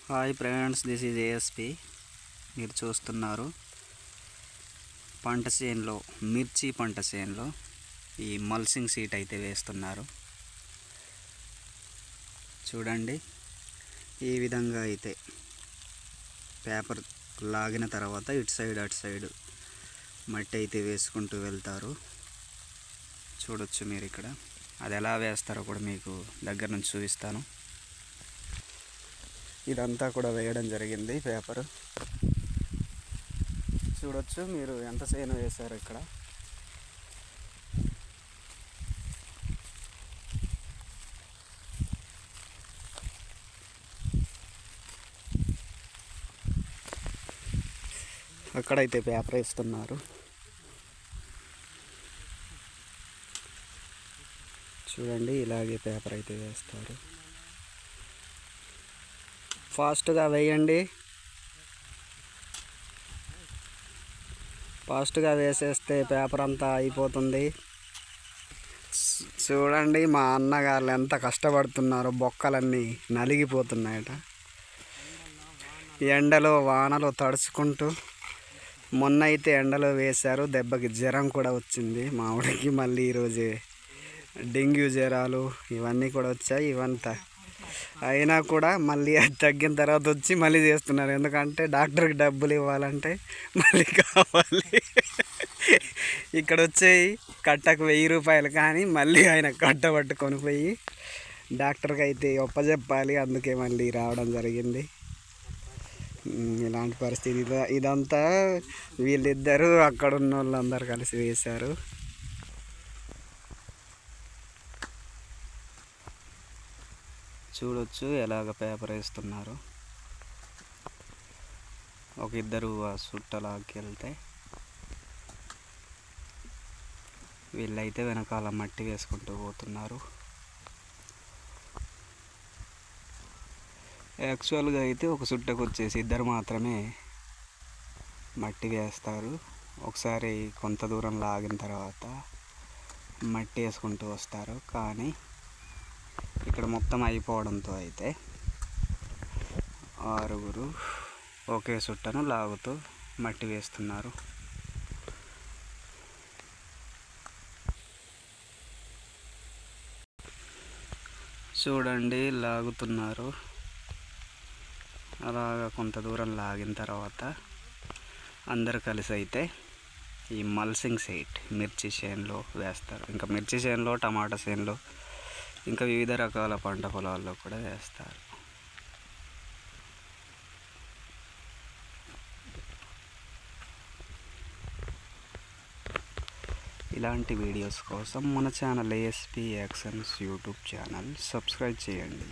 Hi friends, this is ASP. మీరు చూస్తున్నారు పంట చేనులో, మిర్చి పంట చేనులో ఈ మల్సింగ్ సీట్ అయితే వేస్తున్నారు. చూడండి, ఈ విధంగా అయితే పేపర్ లాగిన తర్వాత ఇటు సైడ్ అటు సైడ్ మట్టి అయితే వేసుకుంటూ వెళ్తారు. చూడొచ్చు మీరు ఇక్కడ. అది ఎలా వేస్తారో కూడా మీకు దగ్గర నుంచి చూపిస్తాను. ఇదంతా కూడా వేయడం జరిగింది పేపర్. చూడొచ్చు మీరు ఎంత సేను వేశారు ఇక్కడ. అక్కడైతే పేపర్ వేస్తున్నారు. చూడండి, ఇలాగే పేపర్ అయితే వేస్తారు. ఫాస్ట్గా వేయండి, ఫాస్ట్గా వేసేస్తే పేపర్ అంతా అయిపోతుంది. చూడండి మా అన్నగారు ఎంత కష్టపడుతున్నారో, బొక్కలన్నీ నలిగిపోతున్నాయట ఎండలో వానలో తడుచుకుంటూ. మొన్న అయితే ఎండలో వేశారు, దెబ్బకి జ్వరం కూడా వచ్చింది మా ఆవిడకి. మళ్ళీ ఈరోజు డెంగ్యూ జ్వరాలు ఇవన్నీ కూడా వచ్చాయి. ఇవంతా అయినా కూడా మళ్ళీ అది తగ్గిన తర్వాత వచ్చి మళ్ళీ చేస్తున్నారు. ఎందుకంటే డాక్టర్కి డబ్బులు ఇవ్వాలంటే మళ్ళీ కావాలి. ఇక్కడ వచ్చేయి కట్టకు 1000 రూపాయలు, కానీ మళ్ళీ ఆయన కట్ట పట్టుకొని పోయి డాక్టర్కి అయితే ఒప్పజెప్పాలి. అందుకే మళ్ళీ రావడం జరిగింది. ఇలాంటి పరిస్థితి. ఇదంతా వీళ్ళిద్దరూ అక్కడ ఉన్న వాళ్ళందరూ కలిసి వేశారు. చూడొచ్చు ఎలాగ పేపర్ వేస్తున్నారు. ఒక ఇద్దరు ఆ సుట్టలాకి వెళ్తే వీళ్ళైతే వెనకాల మట్టి వేసుకుంటూ పోతున్నారు. యాక్చువల్గా అయితే ఒక సుట్టకు వచ్చేసి ఇద్దరు మాత్రమే మట్టి వేస్తారు. ఒకసారి కొంత దూరం లాగిన తర్వాత మట్టి వేసుకుంటూ వస్తారు. కానీ ఇక్కడ మొత్తం అయిపోవడంతో అయితే 6 ఒకే సుట్టను లాగుతూ మట్టి వేస్తున్నారు. చూడండి, లాగుతున్నారు. అలాగా కొంత దూరం లాగిన తర్వాత అందరు కలిసి అయితే ఈ మల్సింగ్ సీట్ మిర్చి చేనులో వేస్తారు. ఇంకా మిర్చి చేనులో, టమాటా చేనులో, ఇంకా వివిధ రకాల పంట పొలాల్లో కూడా వేస్తారు. ఇలాంటి వీడియోస్ కోసం మన channel ASP actions YouTube channel subscribe చేయండి.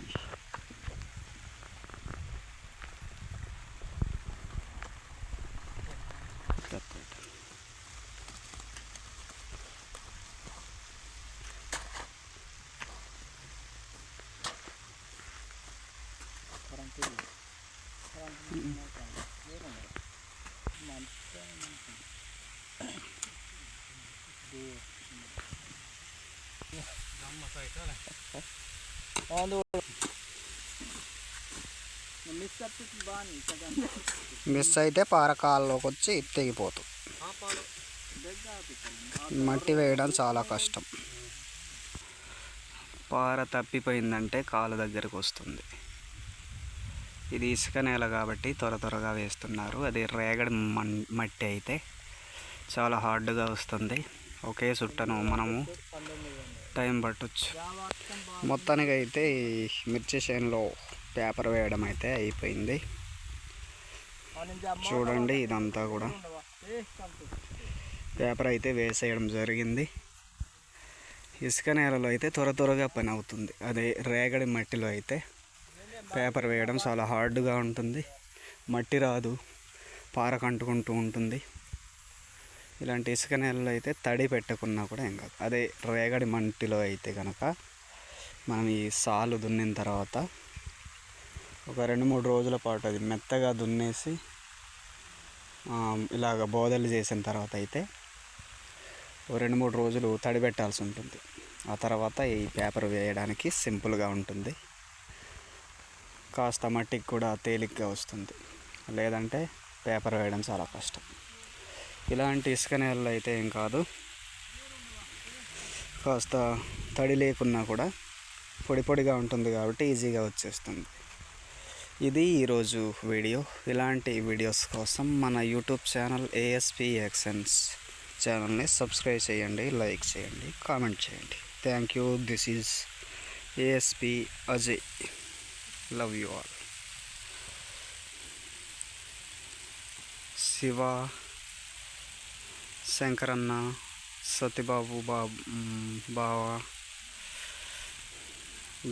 మిస్ అయితే పారకాల్లోకి వచ్చి తెగిపోతుంది. మట్టి వేయడం చాలా కష్టం. పార తప్పిపోయిందంటే కాలు దగ్గరకు వస్తుంది. ఇది ఇసుక నేల కాబట్టి త్వరగా వేస్తున్నారు. అది రేగడి మట్టి అయితే చాలా హార్డ్గా వస్తుంది. ఒకే సుట్టను మనము టైం పట్టొచ్చు. మొత్తానికి అయితే ఈ మిర్చి చేనులో పేపర్ వేయడం అయితే అయిపోయింది. చూడండి, ఇదంతా కూడా పేపర్ అయితే వేసేయడం జరిగింది. ఇసుక నేలలో అయితే త్వరగా పని అవుతుంది. అదే రేగడి మట్టిలో అయితే పేపర్ వేయడం చాలా హార్డ్గా ఉంటుంది. మట్టి రాదు, పారకు అంటుకుంటూ ఉంటుంది. ఇలాంటి ఇసుక నేలలో అయితే తడి పెట్టకున్నా కూడా ఏం కాదు. అదే రేగడి మట్టిలో అయితే కనుక మనం ఈ సాలు దున్నిన తర్వాత ఒక 2-3 రోజుల పాటు అది మెత్తగా దున్నేసి ఇలాగ బోదలు చేసిన తర్వాత అయితే ఓ 2-3 రోజులు తడి పెట్టాల్సి ఉంటుంది. ఆ తర్వాత ఈ పేపర్ వేయడానికి సింపుల్గా ఉంటుంది. కాస్త మట్టికి కూడా తేలిగ్గా వస్తుంది, లేదంటే పేపర్ వేయడం చాలా కష్టం. ఇలాంటి ఇసుక నేలలు అయితే ఏం కాదు, కాస్త తడి లేకున్నా కూడా పొడి పొడిగా ఉంటుంది కాబట్టి ఈజీగా వచ్చేస్తుంది. ఇది ఈరోజు వీడియో. ఇలాంటి వీడియోస్ కోసం మన యూట్యూబ్ ఛానల్ ఏఎస్పి యాక్షన్స్ ఛానల్ని సబ్స్క్రైబ్ చేయండి, లైక్ చేయండి, కామెంట్ చేయండి. Thank you. This is ASP Ajay. Love you all. Shiva, శంకరన్న, సత్యబాబు బావ,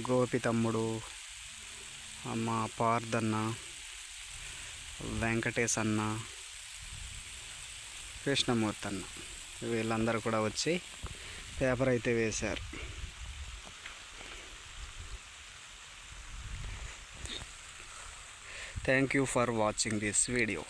గోపి తమ్ముడు, మా పార్దన్న, వెంకటేశ్ అన్న, కృష్ణమూర్తి అన్న, వీళ్ళందరూ కూడా వచ్చి పేపర్ అయితే వేశారు. Thank you for watching this video.